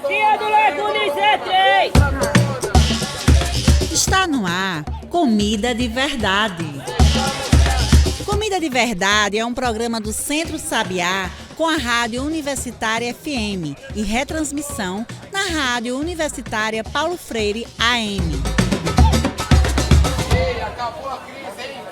Tia do Legume Z3. Está no ar Comida de Verdade. Comida de Verdade é um programa do Centro Sabiá com a Rádio Universitária FM e retransmissão na Rádio Universitária Paulo Freire AM. Ei, acabou a crise, hein?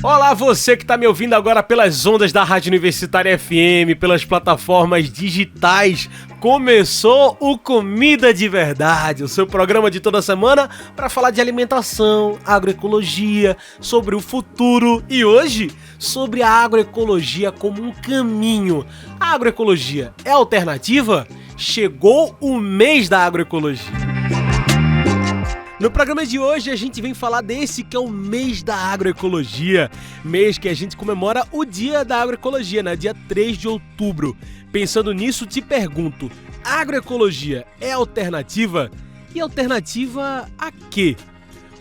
Olá, você que está me ouvindo agora pelas ondas da Rádio Universitária FM, pelas plataformas digitais. Começou o Comida de Verdade, o seu programa de toda semana para falar de alimentação, agroecologia, sobre o futuro e hoje sobre a agroecologia como um caminho. A agroecologia é alternativa? Chegou o mês da agroecologia. No programa de hoje a gente vem falar desse que é o mês da agroecologia, mês que a gente comemora o dia da agroecologia, né? Dia 3 de outubro. Pensando nisso, te pergunto, agroecologia é alternativa? E alternativa a quê?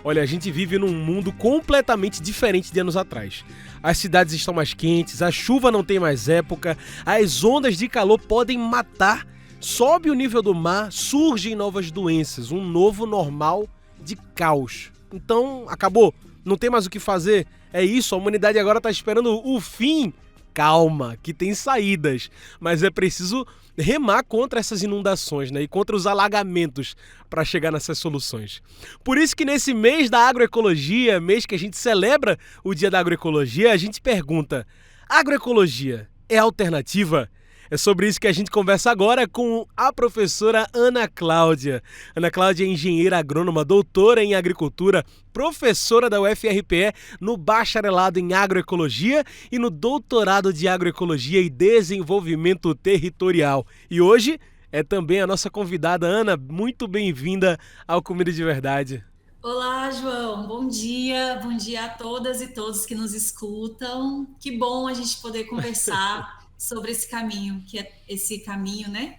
Olha, a gente vive num mundo completamente diferente de anos atrás. As cidades estão mais quentes, a chuva não tem mais época, as ondas de calor podem matar, sobe o nível do mar, surgem novas doenças, um novo normal de caos. Então, acabou. Não tem mais o que fazer. É isso, a humanidade agora está esperando o fim. Calma, que tem saídas. Mas é preciso remar contra essas inundações, né? E contra os alagamentos para chegar nessas soluções. Por isso que nesse mês da agroecologia, mês que a gente celebra o Dia da Agroecologia, a gente pergunta: agroecologia é alternativa? É sobre isso que a gente conversa agora com a professora Ana Cláudia. Ana Cláudia é engenheira agrônoma, doutora em agricultura, professora da UFRPE no bacharelado em agroecologia e no doutorado de agroecologia e desenvolvimento territorial. E hoje é também a nossa convidada. Ana, muito bem-vinda ao Comida de Verdade. Olá, João. Bom dia a todas e todos que nos escutam. Que bom a gente poder conversar sobre esse caminho, que é esse caminho, né?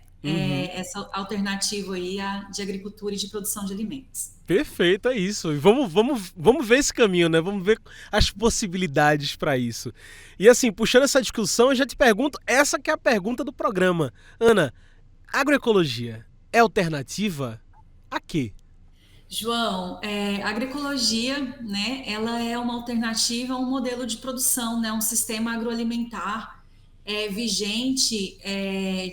Essa alternativa aí de agricultura e de produção de alimentos. Perfeito, é isso. E vamos ver esse caminho, né? Vamos ver as possibilidades para isso. E assim, puxando essa discussão, eu já te pergunto, essa que é a pergunta do programa. Ana, agroecologia é alternativa a quê? João, a agroecologia, né? Ela é uma alternativa a um modelo de produção, né? Um sistema agroalimentar vigente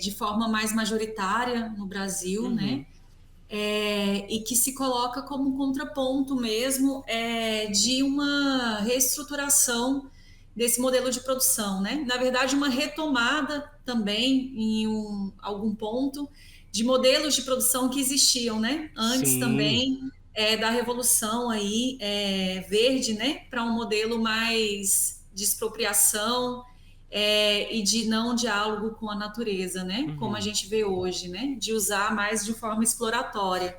de forma mais majoritária no Brasil, né? E que se coloca como um contraponto mesmo de uma reestruturação desse modelo de produção, né? Na verdade, uma retomada também em algum ponto de modelos de produção que existiam, né? Antes Sim. também da revolução aí verde, né? Para um modelo mais de expropriação e de não diálogo com a natureza, né? Como a gente vê hoje, né? De usar mais de forma exploratória.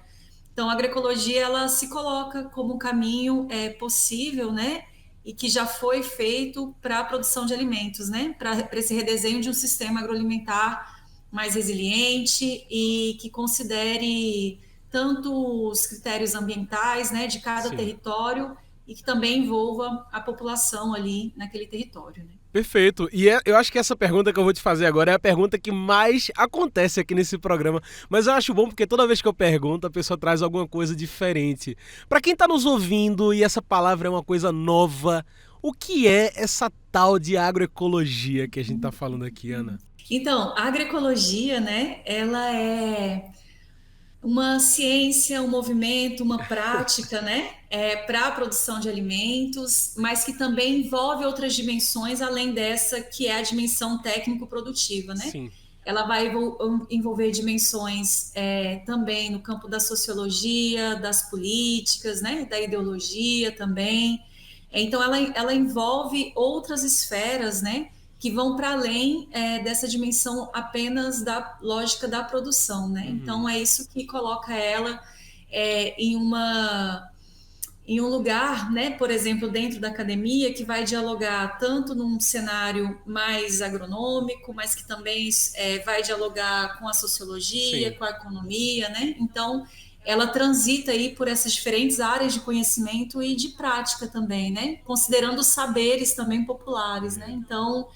Então, a agroecologia, ela se coloca como um caminho possível, né? E que já foi feito para a produção de alimentos, né? Para esse redesenho de um sistema agroalimentar mais resiliente e que considere tanto os critérios ambientais, né? De cada Sim. território e que também envolva a população ali naquele território, né? Perfeito. E eu acho que essa pergunta que eu vou te fazer agora é a pergunta que mais acontece aqui nesse programa. Mas eu acho bom porque toda vez que eu pergunto, a pessoa traz alguma coisa diferente. Para quem está nos ouvindo e essa palavra é uma coisa nova, o que é essa tal de agroecologia que a gente está falando aqui, Ana? Então, a agroecologia, né, ela é uma ciência, um movimento, uma prática, né, para a produção de alimentos, mas que também envolve outras dimensões além dessa que é a dimensão técnico-produtiva, né? Sim. Ela vai envolver dimensões também no campo da sociologia, das políticas, né, da ideologia também. Então, ela envolve outras esferas, né, que vão para além dessa dimensão apenas da lógica da produção, né? Então, é isso que coloca ela em um lugar, né, por exemplo, dentro da academia, que vai dialogar tanto num cenário mais agronômico, mas que também vai dialogar com a sociologia, Sim. com a economia, né? Então, ela transita aí por essas diferentes áreas de conhecimento e de prática também, né? Considerando os saberes também populares, né? Então,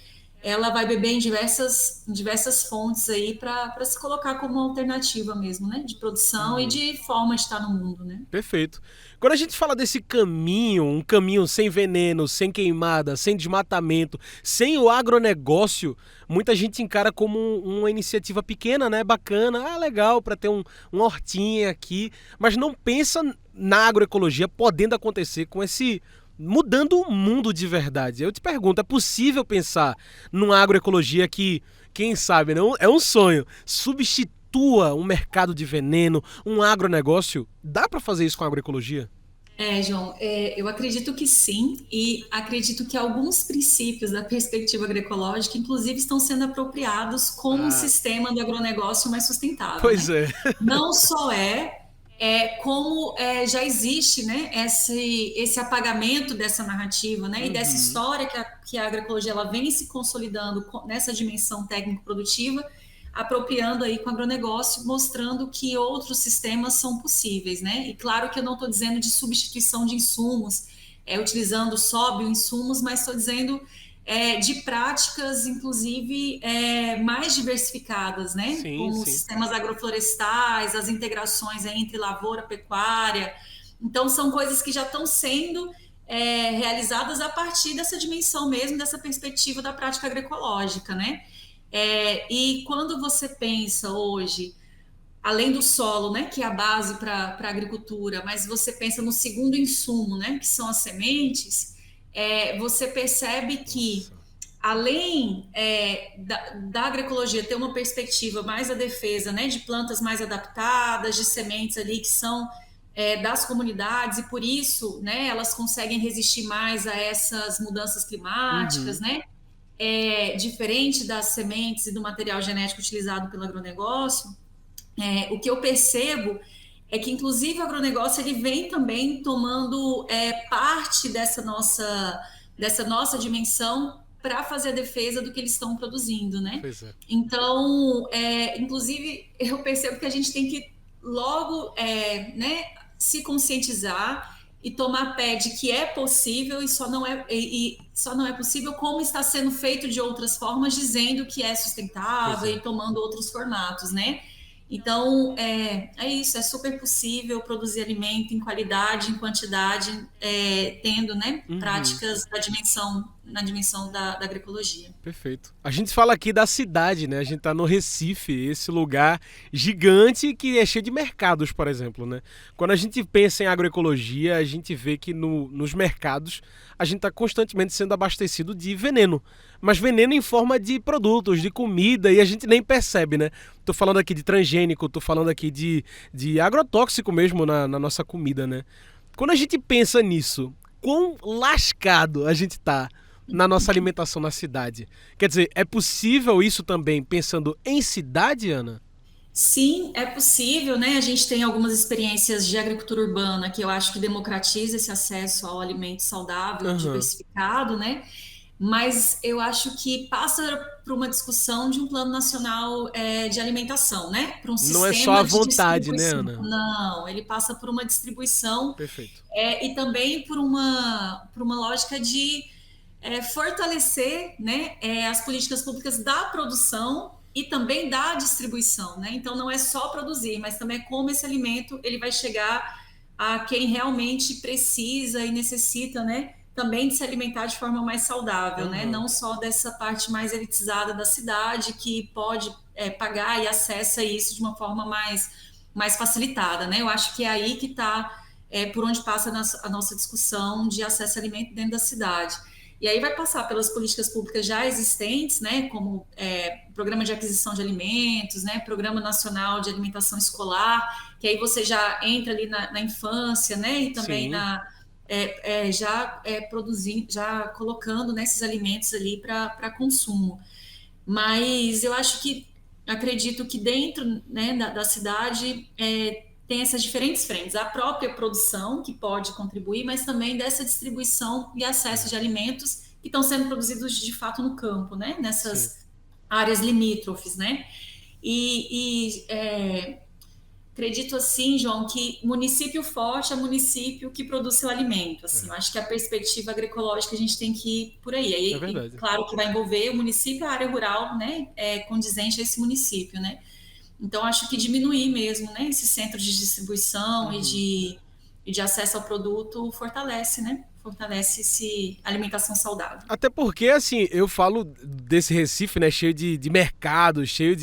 ela vai beber em diversas fontes aí para se colocar como alternativa mesmo, né? De produção e de forma de estar no mundo, né? Perfeito. Quando a gente fala desse caminho, um caminho sem veneno, sem queimada, sem desmatamento, sem o agronegócio, muita gente encara como uma iniciativa pequena, né? Bacana, legal, para ter uma hortinha aqui, mas não pensa na agroecologia podendo acontecer com esse mudando o mundo de verdade. Eu te pergunto, é possível pensar numa agroecologia que, quem sabe, não é um sonho, substitua um mercado de veneno, um agronegócio? Dá para fazer isso com a agroecologia? João, eu acredito que sim, e acredito que alguns princípios da perspectiva agroecológica, inclusive, estão sendo apropriados como um sistema do agronegócio mais sustentável. Pois né? é. Não só como já existe, né, esse apagamento dessa narrativa, né, e dessa história que a agroecologia ela vem se consolidando nessa dimensão técnico-produtiva, apropriando aí com o agronegócio, mostrando que outros sistemas são possíveis, né? E claro que eu não estou dizendo de substituição de insumos, utilizando só bioinsumos, mas estou dizendo de práticas, inclusive, mais diversificadas, né? Sim, Como sim. sistemas agroflorestais, as integrações entre lavoura, pecuária. Então, são coisas que já estão sendo realizadas a partir dessa dimensão mesmo, dessa perspectiva da prática agroecológica, né? E quando você pensa hoje, além do solo, né, que é a base para a agricultura, mas você pensa no segundo insumo, né, que são as sementes, você percebe que, além da agroecologia ter uma perspectiva mais à defesa, né, de plantas mais adaptadas, de sementes ali que são das comunidades, e por isso, né, elas conseguem resistir mais a essas mudanças climáticas, né? Diferente das sementes e do material genético utilizado pelo agronegócio, o que eu percebo é que, inclusive, o agronegócio ele vem também tomando parte dessa nossa dimensão para fazer a defesa do que eles estão produzindo, né? Pois é. Então, inclusive, eu percebo que a gente tem que logo né, se conscientizar e tomar pé de que é possível e só não é possível como está sendo feito de outras formas, dizendo que é sustentável e tomando outros formatos, né? Então, é isso, é super possível produzir alimento em qualidade, em quantidade, tendo, né, práticas na dimensão da agroecologia. Perfeito. A gente fala aqui da cidade, né? A gente tá no Recife, esse lugar gigante que é cheio de mercados, por exemplo, né? Quando a gente pensa em agroecologia, a gente vê que nos mercados a gente tá constantemente sendo abastecido de veneno. Mas veneno em forma de produtos, de comida, e a gente nem percebe, né? Tô falando aqui de transgênico, tô falando aqui de agrotóxico mesmo na nossa comida, né? Quando a gente pensa nisso, quão lascado a gente tá na nossa alimentação na cidade? Quer dizer, é possível isso também pensando em cidade, Ana? Sim, é possível, né? A gente tem algumas experiências de agricultura urbana que eu acho que democratiza esse acesso ao alimento saudável, diversificado, né? Mas eu acho que passa por uma discussão de um plano nacional de alimentação, né? Para um Não é sistema só a de vontade, né, distribuição. Ana? Não, ele passa por uma distribuição Perfeito. e também por uma lógica de fortalecer, né, as políticas públicas da produção e também da distribuição, né? Então não é só produzir, mas também como esse alimento ele vai chegar a quem realmente precisa e necessita, né? Também de se alimentar de forma mais saudável, né? Não só dessa parte mais elitizada da cidade que pode pagar e acessa isso de uma forma mais facilitada, né? Eu acho que é aí que está por onde passa a nossa discussão de acesso a alimento dentro da cidade. E aí vai passar pelas políticas públicas já existentes, né, como Programa de Aquisição de Alimentos, né, Programa Nacional de Alimentação Escolar, que aí você já entra ali na infância, né, e também produzindo, já colocando, né, esses alimentos ali para consumo. Mas eu acredito que dentro, né, da cidade tem essas diferentes frentes, a própria produção, que pode contribuir, mas também dessa distribuição e acesso de alimentos que estão sendo produzidos de fato no campo, né? Nessas áreas limítrofes, né? acredito assim, João, que município forte é município que produz seu alimento. Assim, eu acho que a perspectiva agroecológica a gente tem que ir por aí. Aí, É verdade. claro que vai envolver o município, a área rural, né, condizente a esse município, né? Então, acho que diminuir mesmo, né, esse centro de distribuição e de acesso ao produto fortalece, né? Fortalece esse alimentação saudável. Até porque, assim, eu falo desse Recife, né, cheio de mercados, cheio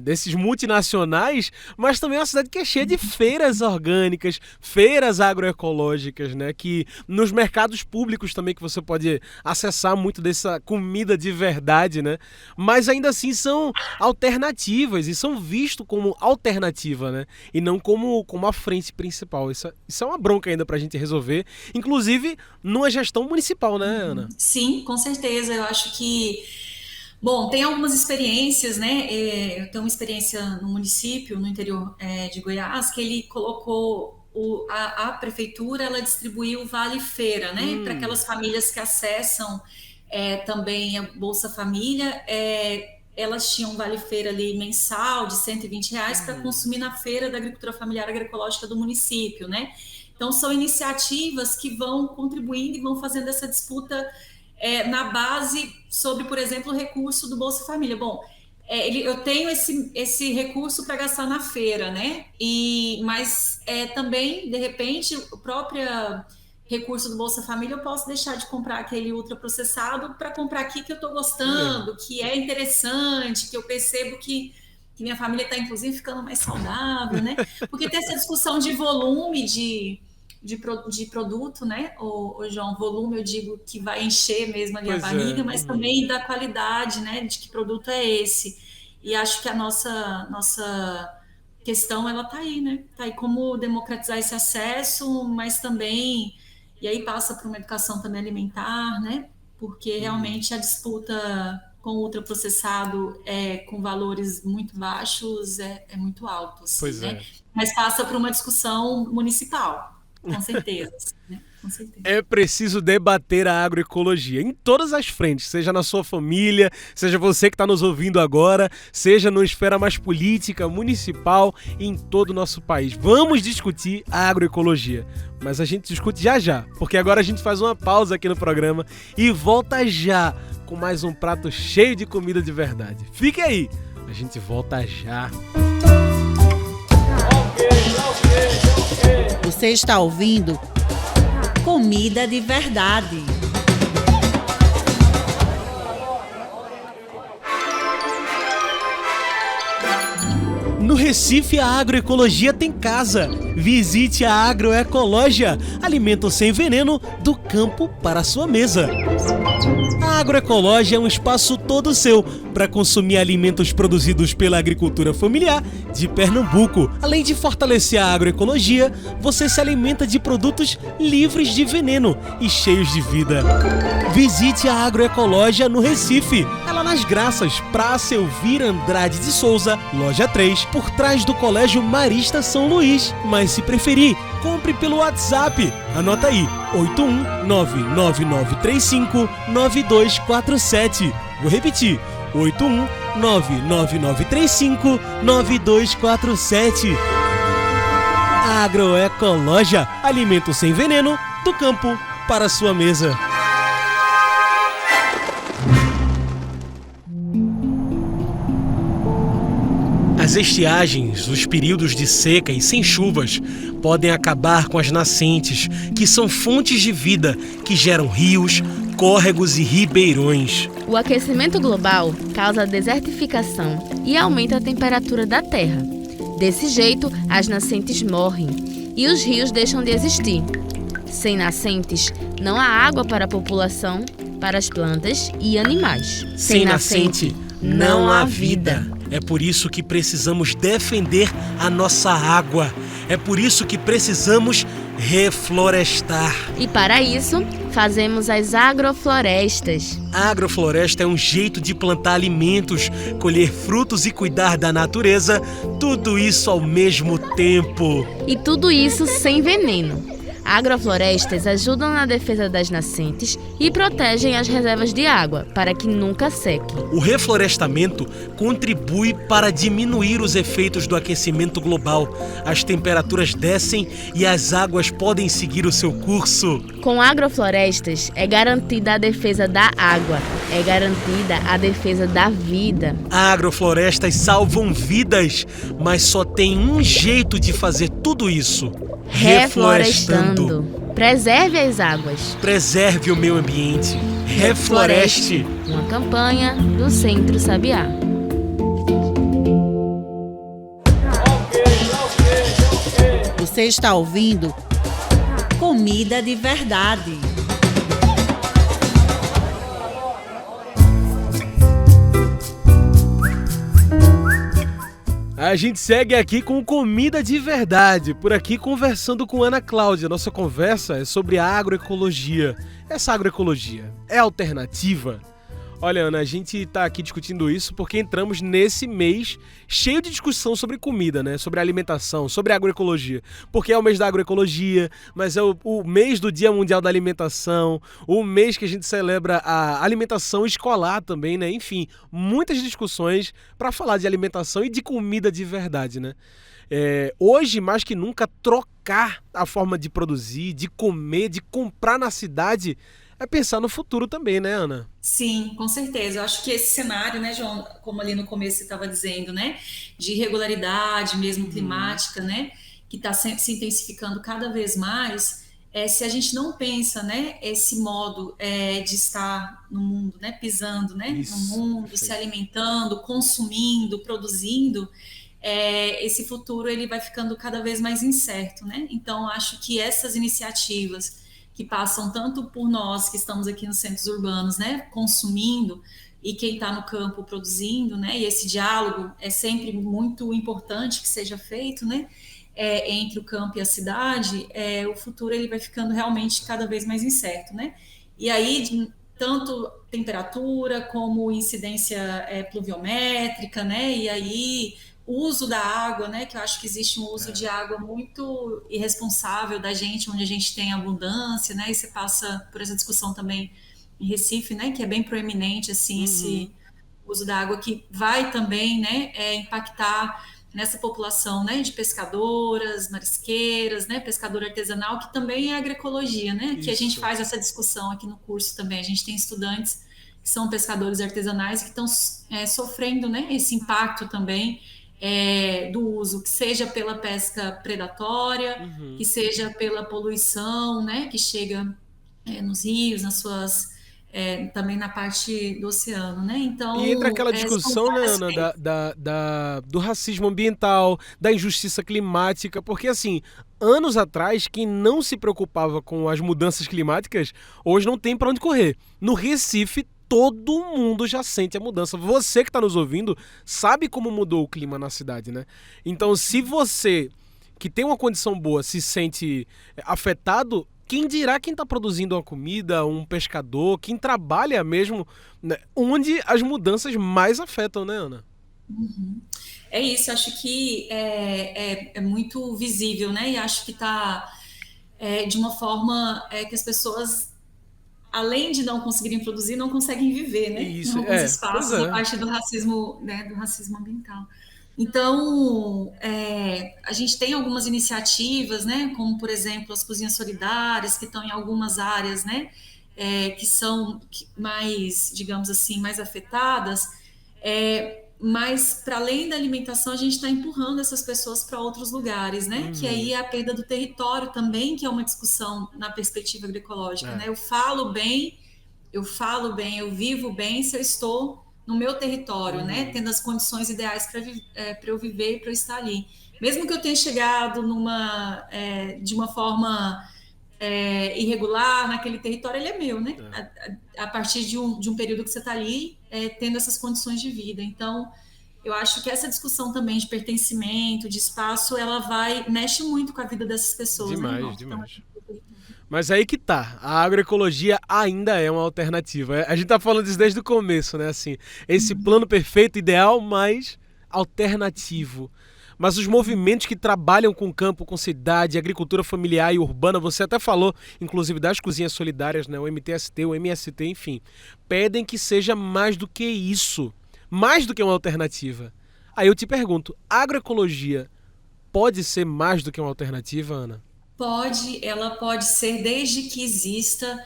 desses multinacionais, mas também é uma cidade que é cheia de feiras orgânicas, feiras agroecológicas, né, que nos mercados públicos também que você pode acessar muito dessa comida de verdade, né, mas ainda assim são alternativas e são vistos como alternativa, né, e não como a frente principal. Isso é uma bronca ainda pra gente resolver, inclusive numa gestão municipal, né, Ana? Sim, com certeza. Eu acho que, bom, tem algumas experiências, né? Eu tenho uma experiência no município, no interior de Goiás, que ele colocou a prefeitura, ela distribuiu o Vale Feira, né? Para aquelas famílias que acessam também a Bolsa Família, elas tinham um Vale Feira ali mensal de R$120 para consumir na feira da agricultura familiar agroecológica do município, né? Então, são iniciativas que vão contribuindo e vão fazendo essa disputa na base sobre, por exemplo, o recurso do Bolsa Família. Bom, eu tenho esse recurso para gastar na feira, né? Mas também, de repente, o próprio recurso do Bolsa Família, eu posso deixar de comprar aquele ultraprocessado para comprar aqui que eu estou gostando, que é interessante, que eu percebo que minha família está, inclusive, ficando mais saudável, né? Porque tem essa discussão de volume de produto, né? O João, volume, eu digo que vai encher mesmo ali a barriga, mas também da qualidade, né? De que produto é esse. E acho que a nossa questão, ela está aí, né? Está aí como democratizar esse acesso, mas também... E aí passa por uma educação também alimentar, né? Porque realmente a disputa com ultraprocessado com valores muito baixos é muito alto, assim, né? Mas passa por uma discussão municipal, com certeza, né? Com certeza. É preciso debater a agroecologia em todas as frentes, seja na sua família, seja você que está nos ouvindo agora, seja numa esfera mais política, municipal e em todo o nosso país. Vamos discutir a agroecologia, mas a gente discute já, porque agora a gente faz uma pausa aqui no programa e volta já com mais um prato cheio de comida de verdade. Fique aí, a gente volta já. Você está ouvindo Comida de Verdade. No Recife, a agroecologia tem casa. Visite a Agroecológia, alimento sem veneno do campo para a sua mesa. A Agroecológia é um espaço todo seu para consumir alimentos produzidos pela agricultura familiar de Pernambuco. Além de fortalecer a agroecologia, você se alimenta de produtos livres de veneno e cheios de vida. Visite a Agroecológia no Recife. Ela nas Graças, Praça Elvira Andrade de Souza, Loja 3, por trás do Colégio Marista São Luís. Mas se preferir, compre pelo WhatsApp. Anota aí, 81999359247. Vou repetir, 81999359247. Agroecológia, alimento sem veneno, do campo para a sua mesa. As estiagens, os períodos de seca e sem chuvas, podem acabar com as nascentes, que são fontes de vida, que geram rios, córregos e ribeirões. O aquecimento global causa a desertificação e aumenta a temperatura da Terra. Desse jeito, as nascentes morrem e os rios deixam de existir. Sem nascentes, não há água para a população, para as plantas e animais. Sem nascente, não há vida. É por isso que precisamos defender a nossa água. É por isso que precisamos reflorestar. E para isso, fazemos as agroflorestas. A agrofloresta é um jeito de plantar alimentos, colher frutos e cuidar da natureza, tudo isso ao mesmo tempo. E tudo isso sem veneno. Agroflorestas ajudam na defesa das nascentes e protegem as reservas de água para que nunca sequem. O reflorestamento contribui para diminuir os efeitos do aquecimento global. As temperaturas descem e as águas podem seguir o seu curso. Com agroflorestas é garantida a defesa da água, é garantida a defesa da vida. Agroflorestas salvam vidas, mas só tem um jeito de fazer tudo isso: reflorestando. Preserve as águas. Preserve o meio ambiente. Refloreste. Uma campanha do Centro Sabiá. Você está ouvindo Comida de Verdade. A gente segue aqui com Comida de Verdade, por aqui conversando com Ana Cláudia. Nossa conversa é sobre a agroecologia. Essa agroecologia é alternativa? Olha, Ana, a gente tá aqui discutindo isso porque entramos nesse mês cheio de discussão sobre comida, né? Sobre alimentação, sobre agroecologia. Porque é o mês da agroecologia, mas é o mês do Dia Mundial da Alimentação, o mês que a gente celebra a alimentação escolar também, né? Enfim, muitas discussões para falar de alimentação e de comida de verdade, né? Hoje, mais que nunca, trocar a forma de produzir, de comer, de comprar na cidade é pensar no futuro também, né, Ana? Sim, com certeza. Eu acho que esse cenário, né, João, como ali no começo você estava dizendo, né, de irregularidade mesmo climática, né, que está se intensificando cada vez mais, se a gente não pensa, né, esse modo de estar no mundo, né, pisando, né, no mundo, perfeito, se alimentando, consumindo, produzindo, esse futuro ele vai ficando cada vez mais incerto, né? Então, acho que essas iniciativas que passam tanto por nós que estamos aqui nos centros urbanos, né, consumindo, e quem está no campo produzindo, né, e esse diálogo é sempre muito importante que seja feito, né, entre o campo e a cidade, o futuro ele vai ficando realmente cada vez mais incerto, né, e aí tanto temperatura como incidência pluviométrica, né, e aí o uso da água, né, que eu acho que existe um uso de água muito irresponsável da gente, onde a gente tem abundância, né, e você passa por essa discussão também em Recife, né, que é bem proeminente, assim, esse uso da água que vai também, né, impactar nessa população, né, de pescadoras, marisqueiras, né, pescadora artesanal, que também é agroecologia, né, isso, que a gente faz essa discussão aqui no curso também, a gente tem estudantes que são pescadores artesanais que estão sofrendo, né, esse impacto também, do uso, que seja pela pesca predatória, que seja pela poluição, né, que chega nos rios, nas suas também na parte do oceano, né? Então, e entra aquela discussão, né, Ana, do racismo ambiental, da injustiça climática, porque assim, anos atrás, quem não se preocupava com as mudanças climáticas, hoje não tem para onde correr. No Recife, todo mundo já sente a mudança. Você que está nos ouvindo sabe como mudou o clima na cidade, né? Então, se você, que tem uma condição boa, se sente afetado, quem dirá quem está produzindo uma comida, um pescador, quem trabalha mesmo, né, onde as mudanças mais afetam, né, Ana? É isso, acho que é muito visível, né? E acho que está de uma forma que as pessoas, além de não conseguirem produzir, não conseguem viver, né? Isso, em alguns espaços, a parte do racismo, né, do racismo ambiental. Então, a gente tem algumas iniciativas, né, como, por exemplo, as cozinhas solidárias, que estão em algumas áreas, né, que são mais, digamos assim, mais afetadas, mas, para além da alimentação, a gente está empurrando essas pessoas para outros lugares, né, que aí é a perda do território também, que é uma discussão na perspectiva agroecológica, né, eu falo bem, eu vivo bem se eu estou no meu território, né, tendo as condições ideais para eu viver e para eu estar ali. Mesmo que eu tenha chegado de uma forma irregular naquele território, ele é meu, né? A partir de um período que você está ali, tendo essas condições de vida. Então, eu acho que essa discussão também de pertencimento, de espaço, ela mexe muito com a vida dessas pessoas. Demais, né? demais. Mas aí que tá, a agroecologia ainda é uma alternativa. A gente tá falando disso desde o começo, né? Assim, esse plano perfeito, ideal, mas alternativo. mas os movimentos que trabalham com campo, com cidade, agricultura familiar e urbana, você até falou, inclusive das cozinhas solidárias, né, o MTST, o MST, enfim, pedem que seja mais do que isso, mais do que uma alternativa. Aí eu te pergunto, agroecologia pode ser mais do que uma alternativa, Ana? Pode, ela pode ser desde que exista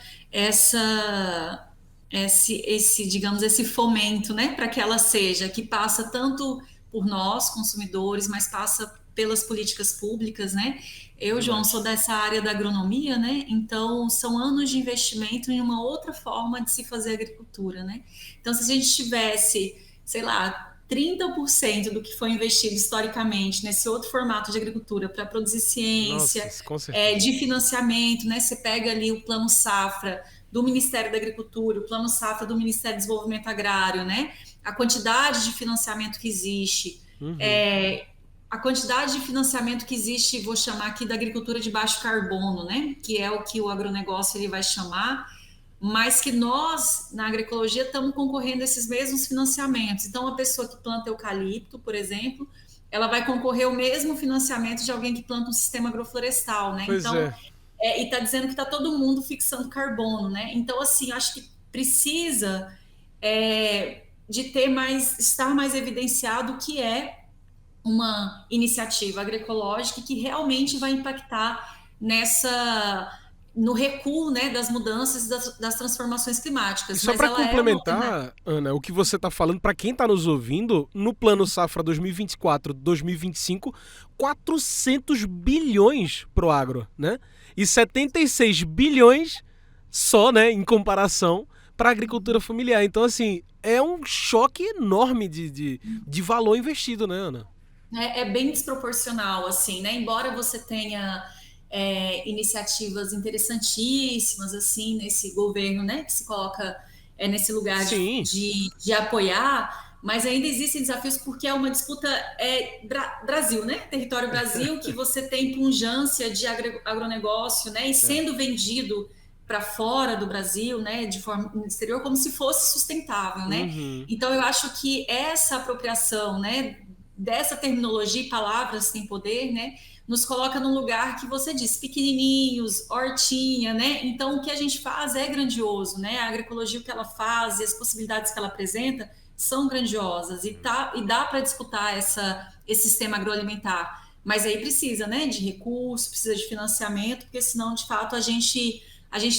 digamos, esse fomento, né, para que ela seja, que passa tanto por nós, consumidores, mas passa pelas políticas públicas, né? Eu, João, sou dessa área da agronomia, né? Então, são anos de investimento em uma outra forma de se fazer agricultura, né? Então, se a gente tivesse, sei lá, 30% do que foi investido historicamente nesse outro formato de agricultura para produzir ciência, Nossa, com certeza. de financiamento, né? Você pega ali o Plano Safra do Ministério da Agricultura, o Plano Safra do Ministério do Desenvolvimento Agrário, né? A quantidade de financiamento que existe, a quantidade de financiamento que existe, vou chamar aqui da agricultura de baixo carbono, né? Que é o que o agronegócio ele vai chamar, mas que nós, na agroecologia, estamos concorrendo a esses mesmos financiamentos. Então, a pessoa que planta eucalipto, por exemplo, ela vai concorrer ao mesmo financiamento de alguém que planta um sistema agroflorestal, né? Pois então, é. e está dizendo que está todo mundo fixando carbono, né? Então, assim, acho que precisa de estar mais evidenciado o que é uma iniciativa agroecológica que realmente vai impactar no recuo, né, das mudanças e das transformações climáticas. E só para complementar, Ana, o que você está falando, para quem está nos ouvindo, no Plano Safra 2024-2025, 400 bilhões para o agro, né? E 76 bilhões só, né, em comparação, para a agricultura familiar. Então, assim, é um choque enorme de valor investido, né, Ana? É bem desproporcional, assim, né? Embora você tenha iniciativas interessantíssimas, assim, nesse governo, né, que se coloca nesse lugar de apoiar, mas ainda existem desafios porque é uma disputa Brasil, né? Território Brasil, que você tem pujança de agronegócio, né? E sendo vendido para fora do Brasil, né, de forma exterior, como se fosse sustentável, né? Então, eu acho que essa apropriação, né, dessa terminologia e palavras têm poder, né, nos coloca num lugar que você disse, pequenininhos, hortinha, né? Então, o que a gente faz é grandioso, né? A agroecologia, o que ela faz e as possibilidades que ela apresenta são grandiosas e dá para disputar esse sistema agroalimentar. Mas aí precisa, né, de recursos, precisa de financiamento, porque senão, de fato, a gente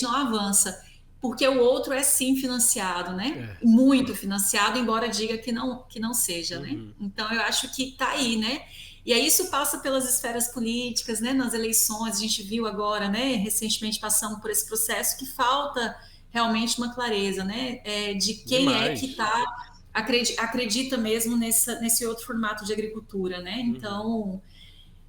não avança. Porque o outro é sim financiado, né? Muito financiado, embora diga que não seja, né? Então, eu acho que está aí, né? E aí isso passa pelas esferas políticas, né? Nas eleições, a gente viu agora, né? Recentemente passamos por esse processo que falta realmente uma clareza, né? De quem é que acredita mesmo nesse outro formato de agricultura, né? Então,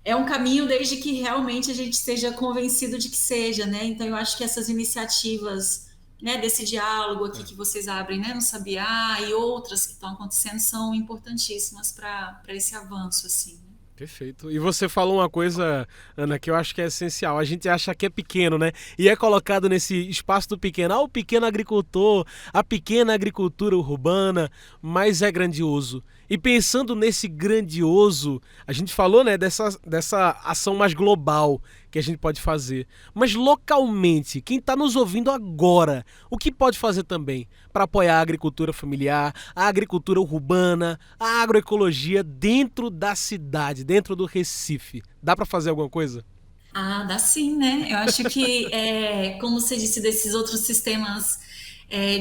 é um caminho desde que realmente a gente esteja convencido de que seja, né? Então, eu acho que essas iniciativas, né, desse diálogo aqui que vocês abrem, né, no Sabiá e outras que estão acontecendo são importantíssimas para esse avanço, assim. Perfeito. E você falou uma coisa, Ana, que eu acho que é essencial. A gente acha que é pequeno, né? E é colocado nesse espaço do pequeno. O pequeno agricultor, a pequena agricultura urbana, mas é grandioso. E pensando nesse grandioso, a gente falou, né, dessa ação mais global que a gente pode fazer. Mas localmente, quem está nos ouvindo agora, o que pode fazer também para apoiar a agricultura familiar, a agricultura urbana, a agroecologia dentro da cidade, dentro do Recife? Dá para fazer alguma coisa? Dá sim, né? Eu acho que, como você disse, desses outros sistemas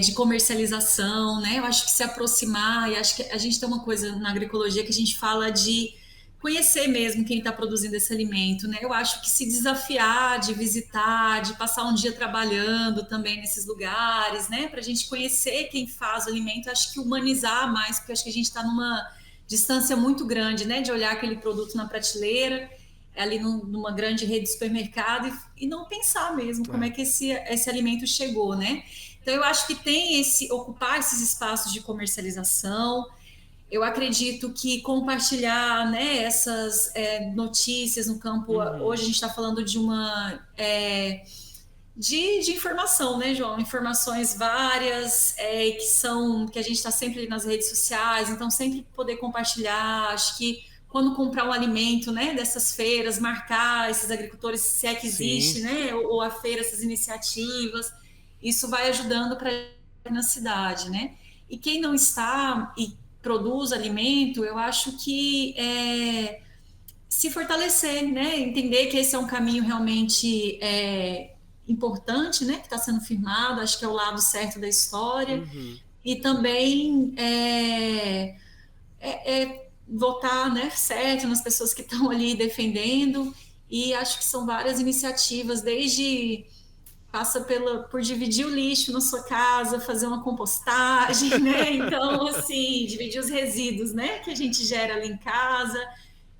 de comercialização, né? Eu acho que se aproximar, e acho que a gente tem uma coisa na agroecologia que a gente fala de conhecer mesmo quem está produzindo esse alimento, né? Eu acho que se desafiar de visitar, de passar um dia trabalhando também nesses lugares, né? Para a gente conhecer quem faz o alimento, acho que humanizar mais, porque acho que a gente está numa distância muito grande, né? De olhar aquele produto na prateleira, ali numa grande rede de supermercado e não pensar mesmo como é que esse alimento chegou, né? Então, eu acho que tem ocupar esses espaços de comercialização. Eu acredito que compartilhar, né, essas notícias no campo. Hoje a gente está falando de de informação, né, João? Informações várias que a gente está sempre nas redes sociais, então sempre poder compartilhar. Acho que quando comprar um alimento, né, dessas feiras, marcar esses agricultores, se é que existe, né, ou a feira, essas iniciativas, isso vai ajudando para na cidade, né? E quem não está e produz alimento, eu acho que se fortalecer, né? Entender que esse é um caminho realmente importante, né? Que está sendo firmado, acho que é o lado certo da história. E também votar, né, certo nas pessoas que estão ali defendendo. E acho que são várias iniciativas, desde passa por dividir o lixo na sua casa, fazer uma compostagem, né? Então, assim, dividir os resíduos, né, que a gente gera ali em casa.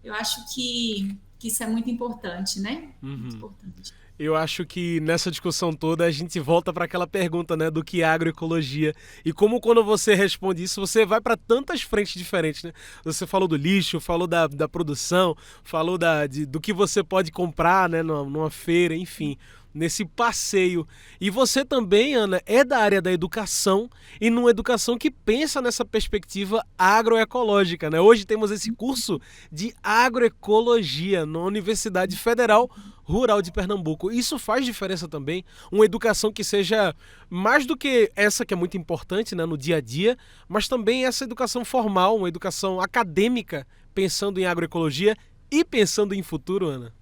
Eu acho que isso é muito importante, né? Muito importante. Eu acho que nessa discussão toda a gente volta para aquela pergunta, né, do que é agroecologia. E como quando você responde isso, você vai para tantas frentes diferentes, né? Você falou do lixo, falou da produção, falou do que você pode comprar, né, numa feira, enfim, nesse passeio. E você também, Ana, é da área da educação e numa educação que pensa nessa perspectiva agroecológica, né? Hoje temos esse curso de agroecologia na Universidade Federal Rural de Pernambuco. Isso faz diferença também, uma educação que seja mais do que essa que é muito importante, né, no dia a dia, mas também essa educação formal, uma educação acadêmica, pensando em agroecologia e pensando em futuro, Ana.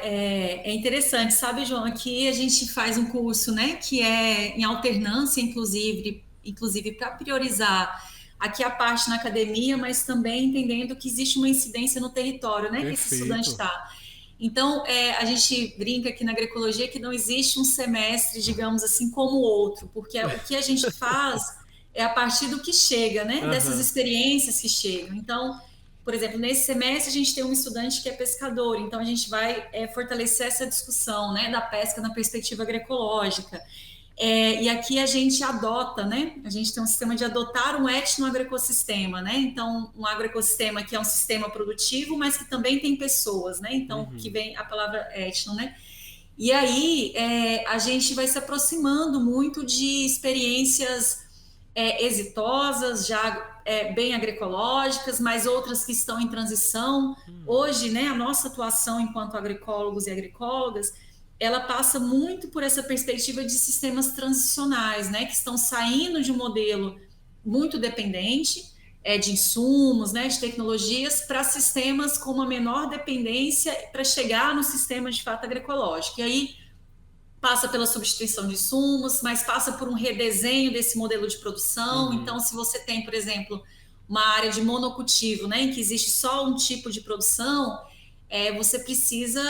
É interessante, sabe, João? Aqui a gente faz um curso, né, que é em alternância, inclusive para priorizar aqui a parte na academia, mas também entendendo que existe uma incidência no território, né, que esse estudante está. Então, a gente brinca aqui na agroecologia que não existe um semestre, digamos assim, como o outro, porque o que a gente faz é a partir do que chega, né, dessas experiências que chegam. Então, por exemplo, nesse semestre a gente tem um estudante que é pescador, então a gente vai fortalecer essa discussão, né, da pesca na perspectiva agroecológica. E aqui a gente adota, né, a gente tem um sistema de adotar um etnoagroecossistema, né, então um agroecossistema que é um sistema produtivo, mas que também tem pessoas, né, então que vem a palavra etno, né. E aí a gente vai se aproximando muito de experiências exitosas, já bem agroecológicas, mas outras que estão em transição. Hoje, né, a nossa atuação enquanto agroecólogos e agroecólogas, ela passa muito por essa perspectiva de sistemas transicionais, né, que estão saindo de um modelo muito dependente de insumos, né, de tecnologias, para sistemas com uma menor dependência para chegar no sistema de fato agroecológico. E aí passa pela substituição de insumos, mas passa por um redesenho desse modelo de produção. Então, se você tem, por exemplo, uma área de monocultivo, né, em que existe só um tipo de produção, você precisa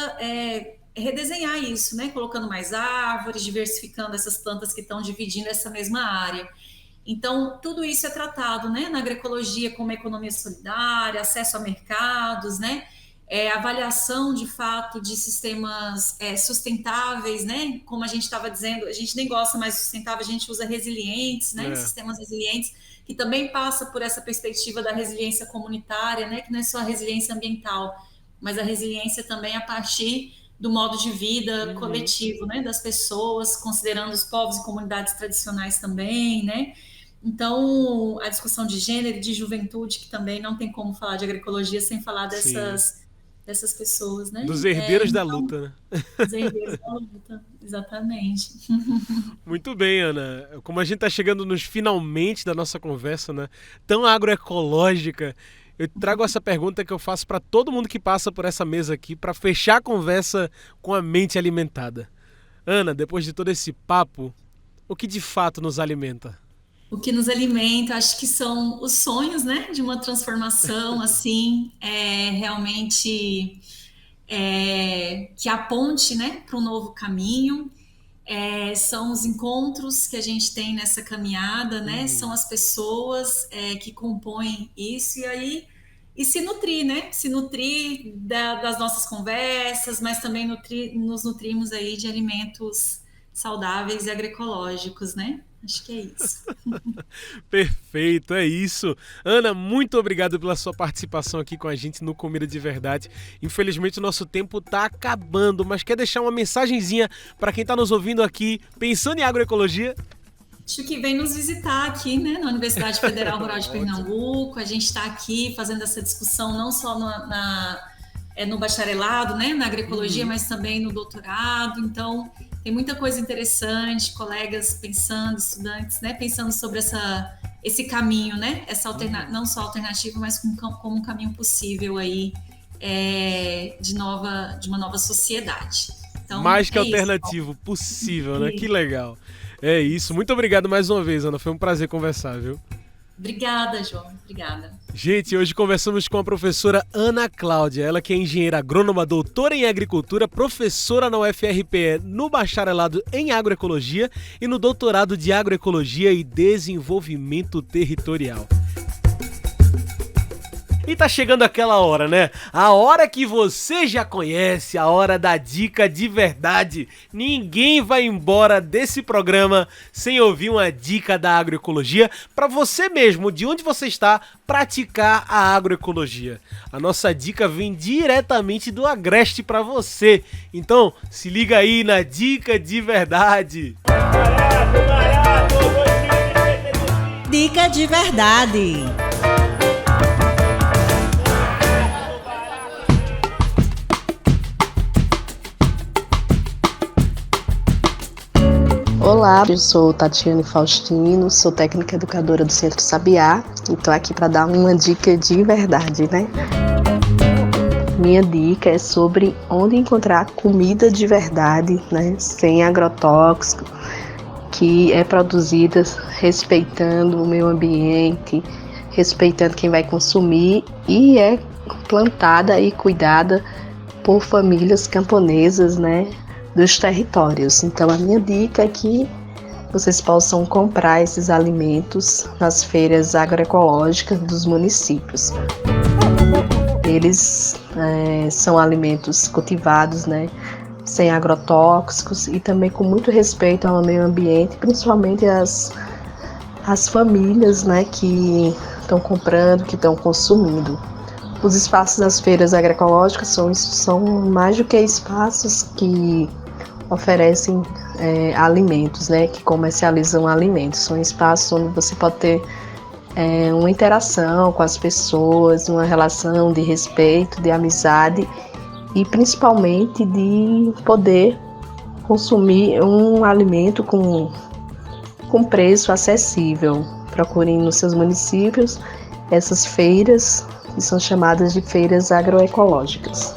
redesenhar isso, né, colocando mais árvores, diversificando essas plantas que estão dividindo essa mesma área. Então, tudo isso é tratado, né, na agroecologia como economia solidária, acesso a mercados, né, avaliação de fato de sistemas sustentáveis, né? Como a gente estava dizendo, a gente nem gosta mais de sustentável, a gente usa resilientes, né? Sistemas resilientes, que também passa por essa perspectiva da resiliência comunitária, né? Que não é só a resiliência ambiental, mas a resiliência também a partir do modo de vida coletivo, né? Das pessoas, considerando os povos e comunidades tradicionais também, né? Então, a discussão de gênero e de juventude, que também não tem como falar de agroecologia sem falar dessas pessoas, né? Dos herdeiros da luta, né? Dos herdeiros da luta, exatamente. Muito bem, Ana. Como a gente está chegando nos finalmente da nossa conversa, né, tão agroecológica, eu trago essa pergunta que eu faço para todo mundo que passa por essa mesa aqui, para fechar a conversa com a mente alimentada. Ana, depois de todo esse papo, o que de fato nos alimenta? O que nos alimenta, acho que são os sonhos, né, de uma transformação, assim, realmente que aponte, né, para um novo caminho. São os encontros que a gente tem nessa caminhada, né, são as pessoas que compõem isso, e se nutrir, né, se nutrir das nossas conversas, mas também nos nutrimos aí de alimentos saudáveis e agroecológicos, né? Acho que é isso. Perfeito, é isso. Ana, muito obrigado pela sua participação aqui com a gente no Comida de Verdade. Infelizmente o nosso tempo está acabando, mas quer deixar uma mensagenzinha para quem está nos ouvindo aqui, pensando em agroecologia? Acho que vem nos visitar aqui, né, na Universidade Federal Rural de Pernambuco. A gente está aqui fazendo essa discussão não só no bacharelado, né, na agroecologia, mas também no doutorado. Então, tem muita coisa interessante, colegas pensando, estudantes, né, pensando sobre esse caminho, né, não só alternativa, mas como um caminho possível aí de uma nova sociedade. Então, mais que alternativo possível, né? Que legal. É isso. Muito obrigado mais uma vez, Ana. Foi um prazer conversar, viu? Obrigada, João. Obrigada. Gente, hoje conversamos com a professora Ana Cláudia, ela que é engenheira agrônoma, doutora em agricultura, professora na UFRPE no bacharelado em agroecologia e no doutorado de agroecologia e desenvolvimento territorial. E tá chegando aquela hora, né? A hora que você já conhece, a hora da dica de verdade. Ninguém vai embora desse programa sem ouvir uma dica da agroecologia para você mesmo, de onde você está, praticar a agroecologia. A nossa dica vem diretamente do Agreste para você. Então, se liga aí na dica de verdade. Dica de verdade. Olá, eu sou Tatiane Faustino, sou técnica educadora do Centro Sabiá e estou aqui para dar uma dica de verdade, né? Minha dica é sobre onde encontrar comida de verdade, né? Sem agrotóxico, que é produzida respeitando o meio ambiente, respeitando quem vai consumir e é plantada e cuidada por famílias camponesas, né? Dos territórios. Então a minha dica é que vocês possam comprar esses alimentos nas feiras agroecológicas dos municípios. Eles são alimentos cultivados, né, sem agrotóxicos e também com muito respeito ao meio ambiente, principalmente as famílias, né, que estão comprando, que estão consumindo. Os espaços das feiras agroecológicas são mais do que espaços que oferecem alimentos, né, que comercializam alimentos. São espaços onde você pode ter uma interação com as pessoas, uma relação de respeito, de amizade e principalmente de poder consumir um alimento com preço acessível. Procurem nos seus municípios essas feiras, que são chamadas de feiras agroecológicas.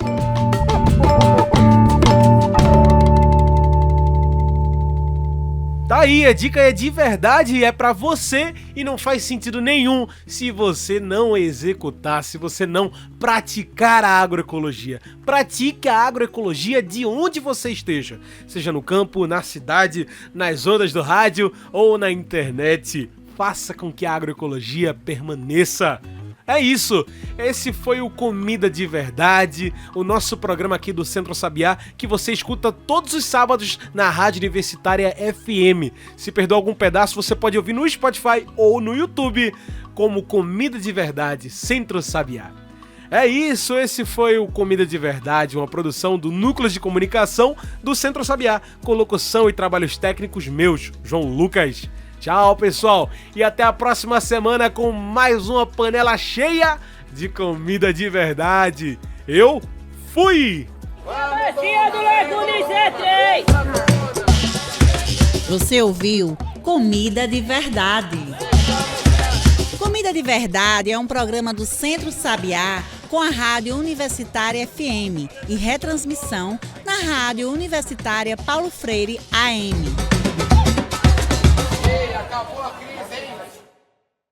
Tá aí, a dica é de verdade e é pra você e não faz sentido nenhum se você não executar, se você não praticar a agroecologia. Pratique a agroecologia de onde você esteja, seja no campo, na cidade, nas ondas do rádio ou na internet. Faça com que a agroecologia permaneça. É isso, esse foi o Comida de Verdade, o nosso programa aqui do Centro Sabiá, que você escuta todos os sábados na Rádio Universitária FM. Se perdeu algum pedaço, você pode ouvir no Spotify ou no YouTube, como Comida de Verdade, Centro Sabiá. É isso, esse foi o Comida de Verdade, uma produção do Núcleo de Comunicação do Centro Sabiá, com locução e trabalhos técnicos meus, João Lucas. Tchau, pessoal, e até a próxima semana com mais uma panela cheia de comida de verdade. Eu fui! Você ouviu Comida de Verdade. Comida de Verdade é um programa do Centro Sabiá com a Rádio Universitária FM e retransmissão na Rádio Universitária Paulo Freire AM. Acabou a crise.